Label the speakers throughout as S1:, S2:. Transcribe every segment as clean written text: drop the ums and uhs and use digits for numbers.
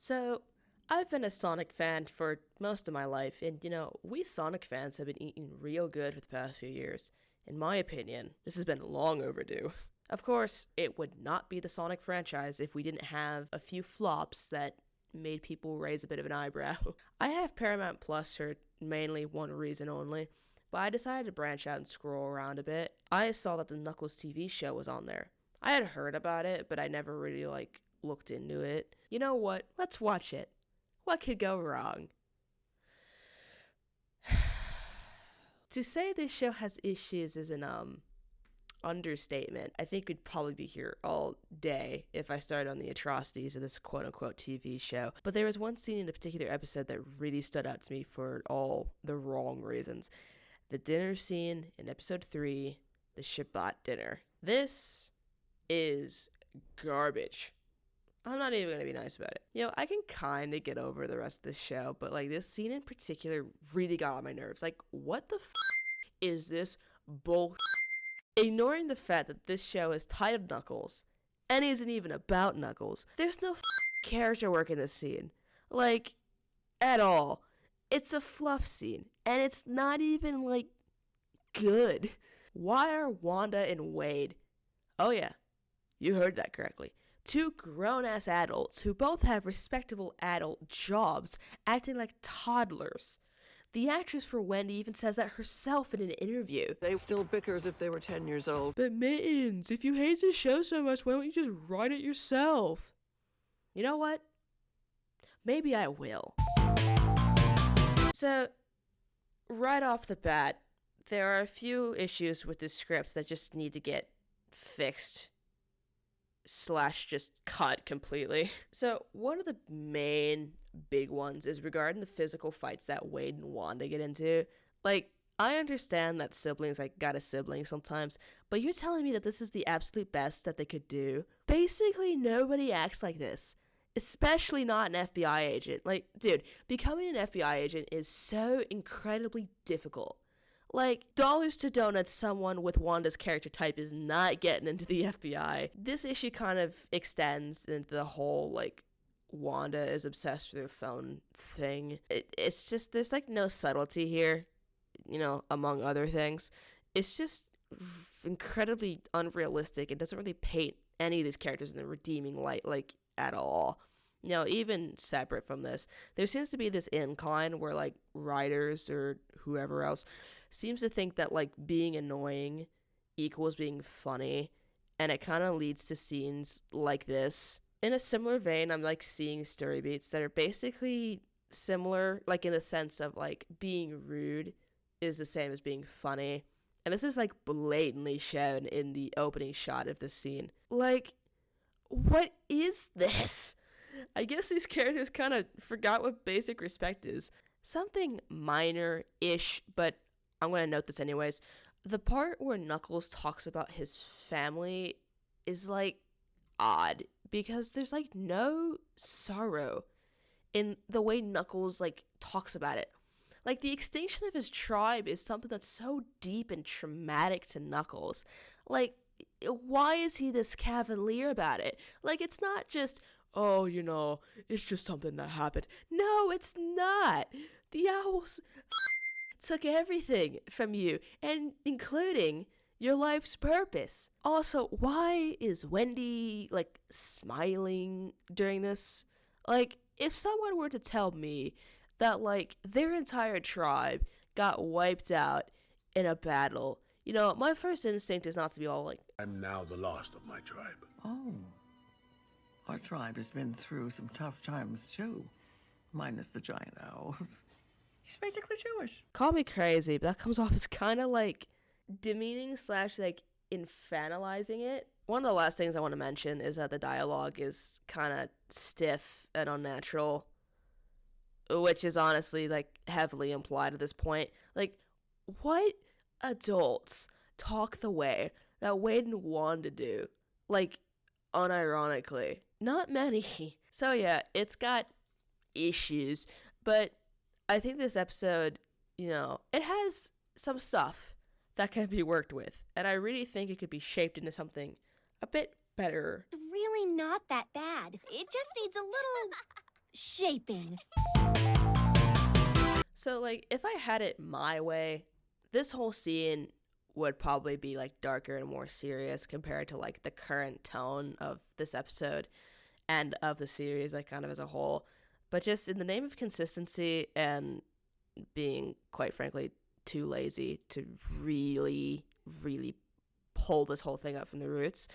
S1: So, I've been a Sonic fan for most of my life, and we Sonic fans have been eating real good for the past few years. In my opinion, this has been long overdue. Of course, it would not be the Sonic franchise if we didn't have a few flops that made people raise a bit of an eyebrow. I have Paramount Plus for mainly one reason only, but I decided to branch out and scroll around a bit. I saw that the Knuckles TV show was on there. I had heard about it, but I never really, looked into it. You know what? Let's watch it. What could go wrong? To say this show has issues is an understatement. I think we'd probably be here all day if I started on the atrocities of this quote-unquote TV show. But there was one scene in a particular episode that really stood out to me for all the wrong reasons. The dinner scene in episode 3, the Shabbat dinner. This is garbage. I'm not even going to be nice about it. I can kind of get over the rest of the show, but this scene in particular really got on my nerves. What the is this bull? Ignoring the fact that this show is titled Knuckles and isn't even about Knuckles, there's no character work in this scene. At all. It's a fluff scene, and it's not even, good. Why are Wanda and Wade? Oh yeah, you heard that correctly. 2 grown-ass adults who both have respectable adult jobs acting like toddlers. The actress for Wendy even says that herself in an interview.
S2: They still bicker as if they were 10 years old.
S1: But Mittens, if you hate the show so much, why don't you just write it yourself? You know what? Maybe I will. So, right off the bat, there are a few issues with this script that just need to get fixed. / just cut completely. So one of the main big ones is regarding the physical fights that Wade and Wanda get into. I understand that siblings got a sibling sometimes, but you're telling me that this is the absolute best that they could do? Basically nobody acts like this, especially not an FBI agent. Dude, becoming an FBI agent is so incredibly difficult. Dollars to donuts, someone with Wanda's character type is not getting into the FBI. This issue kind of extends into the whole, Wanda is obsessed with her phone thing. It's just, there's, no subtlety here, among other things. It's just incredibly unrealistic. It doesn't really paint any of these characters in the redeeming light, at all. Even separate from this, there seems to be this incline where, writers or whoever else seems to think that, being annoying equals being funny, and it kind of leads to scenes like this. In a similar vein, I'm, seeing story beats that are basically similar, in the sense of, being rude is the same as being funny. And this is, blatantly shown in the opening shot of this scene. What is this? I guess these characters kind of forgot what basic respect is. Something minor-ish, but I'm going to note this anyways. The part where Knuckles talks about his family is, odd, because there's, no sorrow in the way Knuckles, talks about it. The extinction of his tribe is something that's so deep and traumatic to Knuckles. Why is he this cavalier about it? It's not just, oh, it's just something that happened. No, it's not. The owls took everything from you, and including your life's purpose. Also, why is Wendy, smiling during this? If someone were to tell me that, their entire tribe got wiped out in a battle, my first instinct is not to be all
S3: I'm now the last of my tribe.
S2: Oh. Our tribe has been through some tough times, too. Minus the giant owls. He's basically Jewish.
S1: Call me crazy, but that comes off as kind of, demeaning / infantilizing it. One of the last things I want to mention is that the dialogue is kind of stiff and unnatural, which is honestly, heavily implied at this point. What adults talk the way that Wade and Wanda do? Unironically. Not many. So yeah, it's got issues, but I think this episode, it has some stuff that can be worked with, and I really think it could be shaped into something a bit better.
S4: Really not that bad. It just needs a little shaping.
S1: So, like, if I had it my way, this whole scene would probably be, like, darker and more serious compared to, like, the current tone of this episode and of the series, like, kind of as a whole. But just in the name of consistency and being, quite frankly, too lazy to really, really pull this whole thing up from the roots,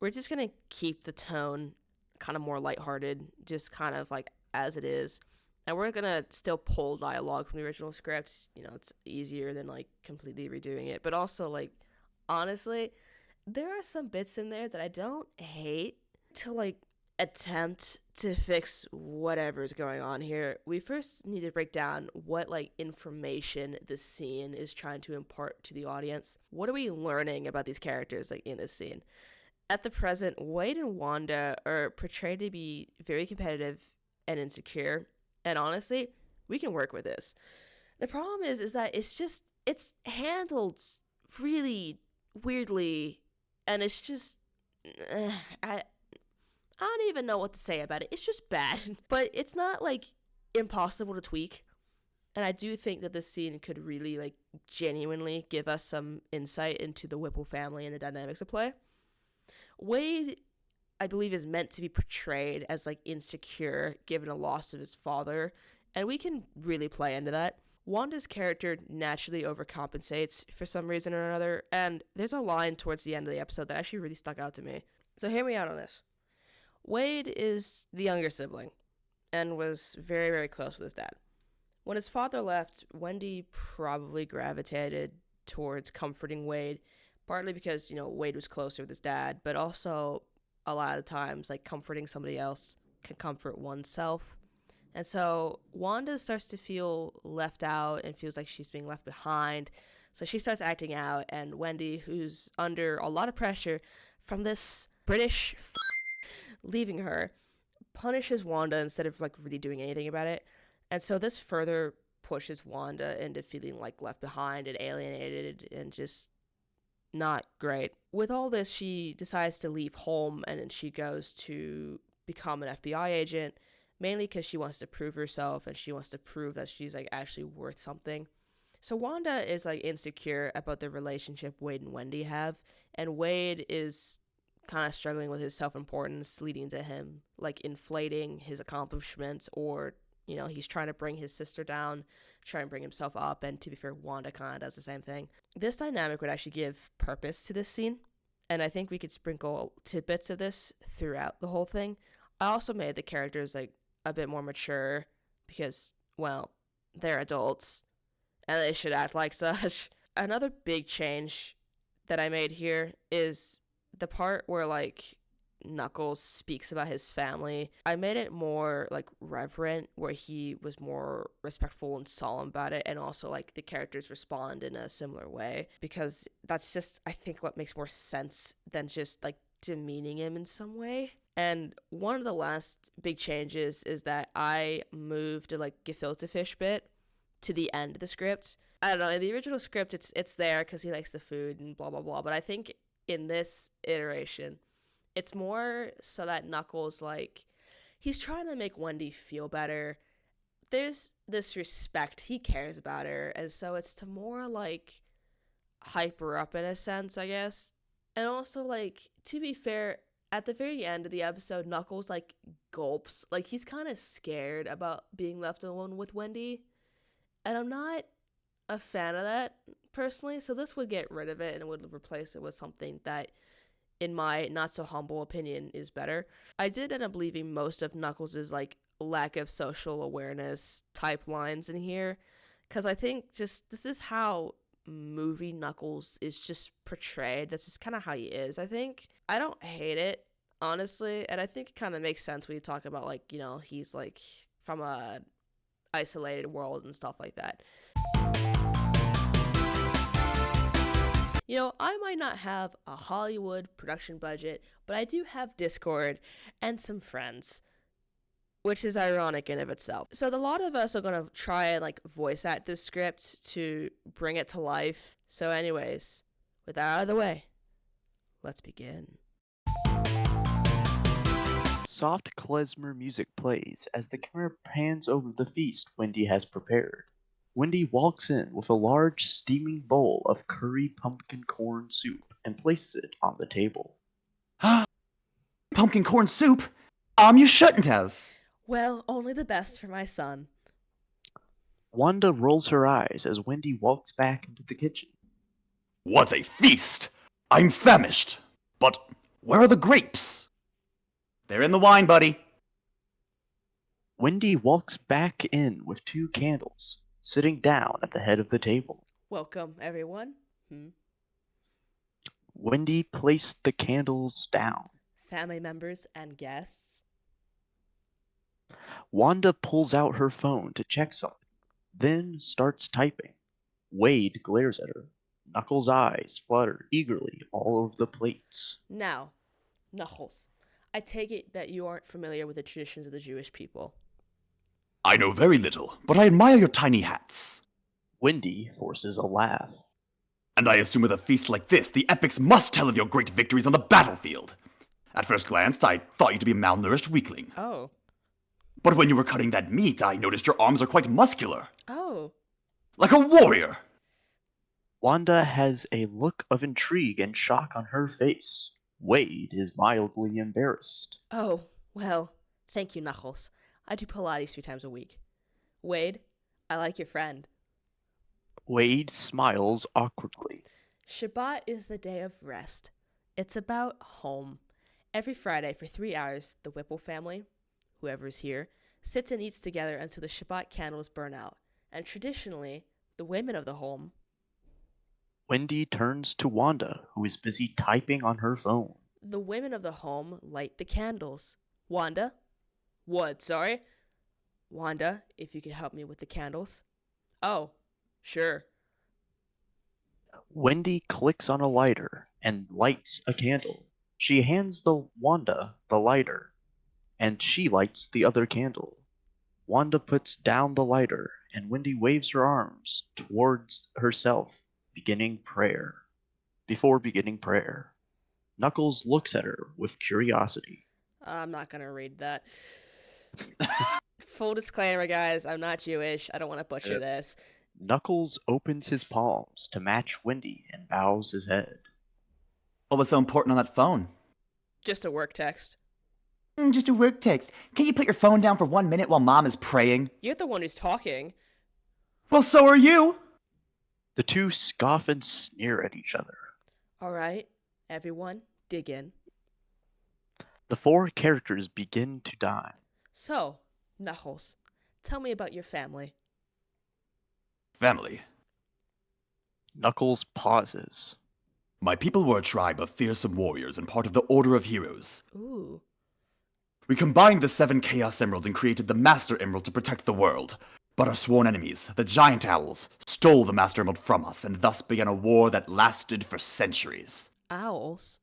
S1: we're just going to keep the tone kind of more lighthearted, just kind of, like, as it is. And we're going to still pull dialogue from the original script. You know, it's easier than, like, completely redoing it. But also, like, honestly, there are some bits in there that I don't hate to, like, attempt to fix whatever's going on here. We first need to break down what, like, information this scene is trying to impart to the audience. What are we learning about these characters, like, in this scene? At the present, Wade and Wanda are portrayed to be very competitive and insecure. And honestly, we can work with this. The problem is that it's handled really weirdly, and it's just, I don't even know what to say about it. It's just bad, but it's not, like, impossible to tweak. And I do think that this scene could really, like, genuinely give us some insight into the Whipple family and the dynamics of play. Wade, I believe, is meant to be portrayed as, like, insecure given a loss of his father, and we can really play into that. Wanda's character naturally overcompensates for some reason or another, and there's a line towards the end of the episode that actually really stuck out to me. So hear me out on this. Wade is the younger sibling and was very, very close with his dad. When his father left, Wendy probably gravitated towards comforting Wade, partly because, you know, Wade was closer with his dad, but also a lot of times, like, comforting somebody else can comfort oneself. And so Wanda starts to feel left out and feels like she's being left behind. So she starts acting out, and Wendy, who's under a lot of pressure from this British leaving her, punishes Wanda instead of, like, really doing anything about it. And so this further pushes Wanda into feeling, like, left behind and alienated and just not great. With all this, she decides to leave home, and then she goes to become an FBI agent, mainly because she wants to prove herself and she wants to prove that she's, like, actually worth something. So Wanda is, like, insecure about the relationship Wade and Wendy have, and Wade is kind of struggling with his self-importance, leading to him, like, inflating his accomplishments, or, you know, he's trying to bring his sister down, try and bring himself up, and to be fair, Wanda kind of does the same thing. This dynamic would actually give purpose to this scene, and I think we could sprinkle tidbits of this throughout the whole thing. I also made the characters, like, a bit more mature because, well, they're adults, and they should act like such. Another big change that I made here is the part where, like, Knuckles speaks about his family. I made it more, like, reverent, where he was more respectful and solemn about it, and also, like, the characters respond in a similar way, because that's just, I think, what makes more sense than just, like, demeaning him in some way. And one of the last big changes is that I moved the, like, gefilte fish bit to the end of the script. I don't know, in the original script it's there because he likes the food and blah blah blah, but I think in this iteration it's more so that Knuckles, like, he's trying to make Wendy feel better. There's this respect, he cares about her, and so it's to more, like, hype her up in a sense, I guess. And also, like, to be fair, at the very end of the episode, Knuckles, like, gulps, like, he's kind of scared about being left alone with Wendy, and I'm not a fan of that personally, so this would get rid of it and it would replace it with something that, in my not so humble opinion, is better. I did end up leaving most of Knuckles' like lack of social awareness type lines in here, because I think just this is how movie Knuckles is just portrayed. That's just kind of how he is, I think. I don't hate it, honestly, and I think it kind of makes sense when you talk about, like, you know, he's like from a isolated world and stuff like that. You know, I might not have a Hollywood production budget, but I do have Discord and some friends, which is ironic in of itself. So a lot of us are going to try and, like, voice act this script to bring it to life. So anyways, with that out of the way, let's begin.
S4: Soft klezmer music plays as the camera pans over the feast Wendy has prepared. Wendy walks in with a large steaming bowl of curry pumpkin corn soup and places it on the table.
S5: Pumpkin corn soup? You shouldn't have.
S1: Well, only the best for my son.
S4: Wanda rolls her eyes as Wendy walks back into the kitchen.
S5: What a feast! I'm famished. But where are the grapes? They're in the wine, buddy.
S4: Wendy walks back in with 2 candles, sitting down at the head of the table.
S1: Welcome, everyone.
S4: Wendy placed the candles down.
S1: Family members and guests.
S4: Wanda pulls out her phone to check something, then starts typing. Wade glares at her. Knuckles' eyes flutter eagerly all over the plates.
S1: Now, Knuckles, I take it that you aren't familiar with the traditions of the Jewish people.
S5: I know very little, but I admire your tiny hats.
S4: Wendy forces a laugh.
S5: And I assume with a feast like this, the epics must tell of your great victories on the battlefield. At first glance, I thought you to be a malnourished weakling.
S1: Oh.
S5: But when you were cutting that meat, I noticed your arms are quite muscular.
S1: Oh.
S5: Like a warrior!
S4: Wanda has a look of intrigue and shock on her face. Wade is mildly embarrassed.
S1: Oh, well, thank you, Knuckles. I do Pilates 3 times a week. Wade, I like your friend.
S4: Wade smiles awkwardly.
S1: Shabbat is the day of rest. It's about home. Every Friday for 3 hours, the Whipple family, whoever is here, sits and eats together until the Shabbat candles burn out. And traditionally, the women of the home...
S4: Wendy turns to Wanda, who is busy typing on her phone.
S1: The women of the home light the candles. Wanda? What, sorry? Wanda, if you could help me with the candles. Oh, sure.
S4: Wendy clicks on a lighter and lights a candle. She hands Wanda the lighter, and she lights the other candle. Wanda puts down the lighter, and Wendy waves her arms towards herself, before beginning prayer. Knuckles looks at her with curiosity.
S1: I'm not going to read that. Full disclaimer, guys, I'm not Jewish. I don't want to butcher this.
S4: Knuckles opens his palms to match Wendy and bows his head.
S5: What was so important on that phone?
S1: Just a work text.
S5: Just a work text. Can't you put your phone down for 1 minute while Mom is praying?
S1: You're the one who's talking.
S5: Well, so are you!
S4: The two scoff and sneer at each other.
S1: All right, everyone, dig in.
S4: The 4 characters begin to dine.
S1: So, Knuckles, tell me about your family.
S5: Family.
S4: Knuckles pauses.
S5: My people were a tribe of fearsome warriors and part of the Order of Heroes.
S1: Ooh.
S5: We combined the 7 Chaos Emeralds and created the Master Emerald to protect the world. But our sworn enemies, the Giant Owls, stole the Master Emerald from us and thus began a war that lasted for centuries.
S1: Owls?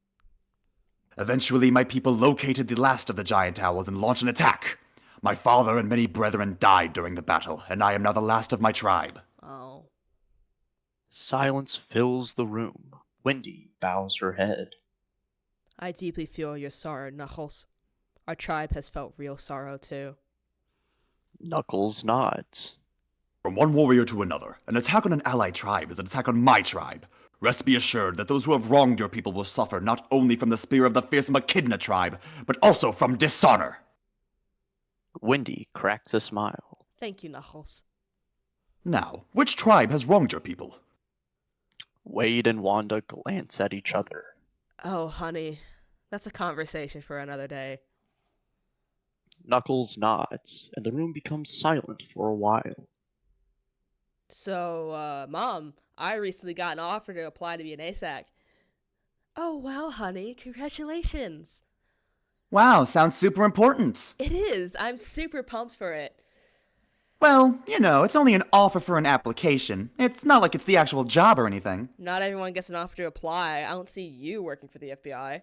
S5: Eventually, my people located the last of the Giant Owls and launched an attack. My father and many brethren died during the battle, and I am now the last of my tribe.
S1: Oh.
S4: Silence fills the room. Wendy bows her head.
S1: I deeply feel your sorrow, Knuckles. Our tribe has felt real sorrow, too.
S4: Knuckles nods.
S5: From one warrior to another, an attack on an allied tribe is an attack on my tribe. Rest be assured that those who have wronged your people will suffer not only from the spear of the fearsome echidna tribe, but also from dishonor.
S4: Wendy cracks a smile.
S1: Thank you, Knuckles.
S5: Now, which tribe has wronged your people?
S4: Wade and Wanda glance at each other.
S1: Oh, honey, that's a conversation for another day.
S4: Knuckles nods, and the room becomes silent for a while.
S1: So, Mom, I recently got an offer to apply to be an ASAC. Oh, wow, honey, congratulations.
S5: Wow, sounds super important.
S1: It is. I'm super pumped for it.
S5: Well, you know, it's only an offer for an application. It's not like it's the actual job or anything.
S1: Not everyone gets an offer to apply. I don't see you working for the FBI.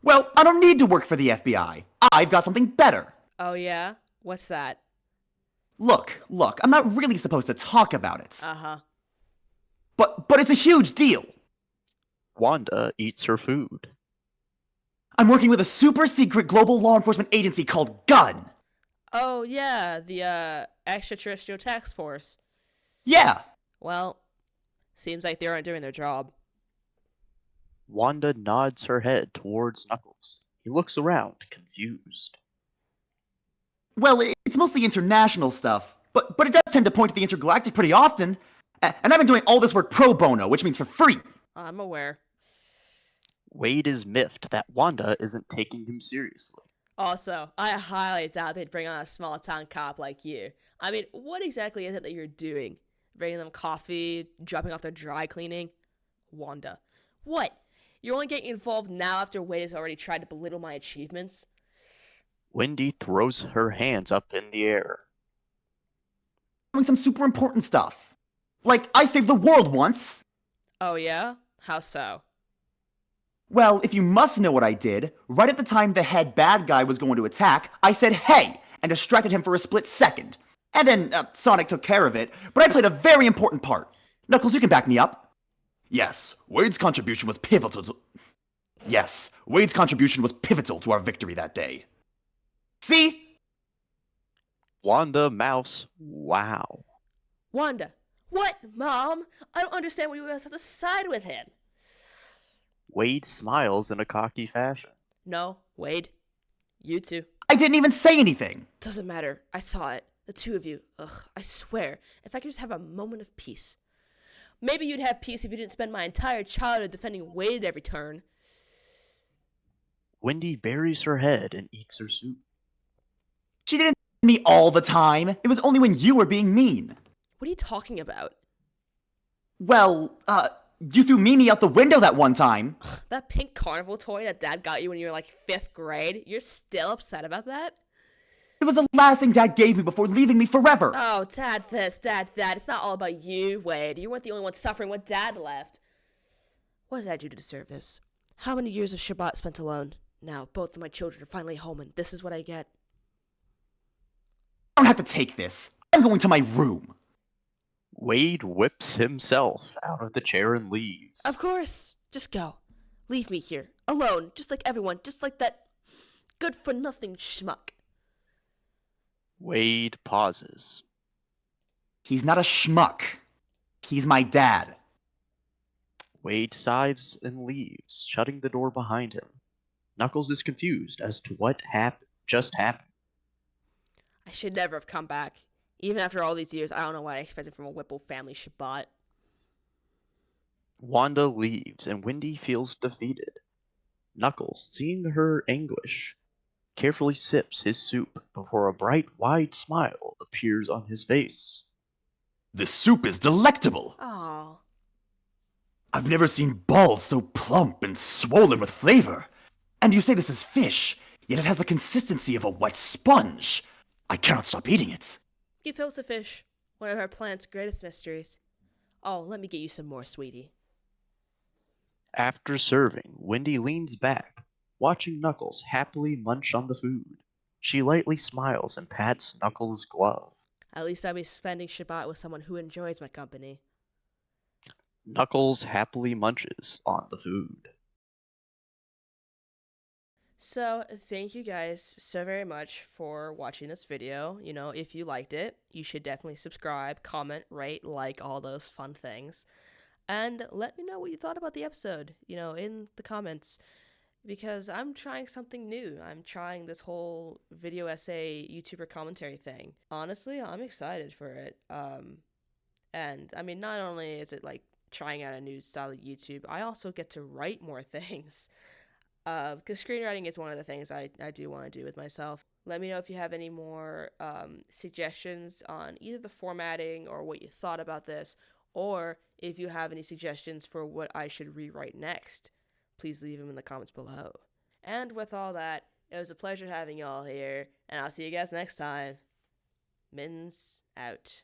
S5: Well, I don't need to work for the FBI. I've got something better.
S1: Oh, yeah? What's that?
S5: Look, I'm not really supposed to talk about it.
S1: Uh-huh.
S5: But it's a huge deal.
S4: Wanda eats her food.
S5: I'm working with a super secret global law enforcement agency called GUN.
S1: Oh, yeah, the, extraterrestrial task force.
S5: Yeah.
S1: Well, seems like they aren't doing their job.
S4: Wanda nods her head towards Knuckles. He looks around, confused.
S5: Well, it's mostly international stuff, but it does tend to point to the intergalactic pretty often. And I've been doing all this work pro bono, which means for free.
S1: I'm aware.
S4: Wade is miffed that Wanda isn't taking him seriously.
S1: Also, I highly doubt they'd bring on a small town cop like you. I mean, what exactly is it that you're doing? Bringing them coffee, dropping off their dry cleaning? Wanda. What? You're only getting involved now after Wade has already tried to belittle my achievements?
S4: Wendy throws her hands up in the air.
S5: Doing some super important stuff. Like, I saved the world once.
S1: Oh yeah? How so?
S5: Well, if you must know what I did, right at the time the head bad guy was going to attack, I said hey, and distracted him for a split second. And then Sonic took care of it, but I played a very important part. Knuckles, you can back me up. Yes, Wade's contribution was pivotal to our victory that day. See?
S4: Wanda mouths, wow.
S1: Wanda. What, Mom? I don't understand why you guys have to side with him.
S4: Wade smiles in a cocky fashion.
S1: No, Wade. You two.
S5: I didn't even say anything.
S1: Doesn't matter. I saw it. The two of you. Ugh, I swear. If I could just have a moment of peace. Maybe you'd have peace if you didn't spend my entire childhood defending Wade at every turn.
S4: Wendy buries her head and eats her soup.
S5: She didn't me all the time. It was only when you were being mean.
S1: What are you talking about?
S5: Well, you threw Mimi out the window that one time.
S1: That pink carnival toy that Dad got you when you were like 5th grade? You're still upset about that?
S5: It was the last thing Dad gave me before leaving me forever.
S1: Oh, Dad this, Dad that. It's not all about you, Wade. You weren't the only one suffering when Dad left. What did I do to deserve this? How many years of Shabbat spent alone? Now, both of my children are finally home, and this is what I get.
S5: I don't have to take this. I'm going to my room.
S4: Wade whips himself out of the chair and leaves.
S1: Of course. Just go. Leave me here. Alone. Just like everyone. Just like that good-for-nothing schmuck.
S4: Wade pauses.
S5: He's not a schmuck. He's my dad.
S4: Wade sighs and leaves, shutting the door behind him. Knuckles is confused as to what just happened.
S1: I should never have come back. Even after all these years, I don't know what I expected from a Whipple family Shabbat.
S4: Wanda leaves, and Wendy feels defeated. Knuckles, seeing her anguish, carefully sips his soup before a bright, wide smile appears on his face.
S5: This soup is delectable.
S1: Oh.
S5: I've never seen balls so plump and swollen with flavor. And you say this is fish, yet it has the consistency of a wet sponge. I cannot stop eating it.
S1: Gefilte fish, one of our plant's greatest mysteries. Oh, let me get you some more, sweetie.
S4: After serving, Wendy leans back, watching Knuckles happily munch on the food. She lightly smiles and pats Knuckles' glove.
S1: At least I'll be spending Shabbat with someone who enjoys my company.
S4: Knuckles happily munches on the food.
S1: So, thank you guys so very much for watching this video. You know, if you liked it, you should definitely subscribe, comment, rate, like, all those fun things. And let me know what you thought about the episode, you know, in the comments. Because I'm trying something new. I'm trying this whole video essay YouTuber commentary thing. Honestly, I'm excited for it. And, I mean, not only is it, like, trying out a new style of YouTube, I also get to write more things. Because screenwriting is one of the things I do want to do with myself. Let me know if you have any more suggestions on either the formatting or what you thought about this, or if you have any suggestions for what I should rewrite next. Please leave them in the comments below. And with all that, it was a pleasure having you all here, and I'll see you guys next time. Mittens out.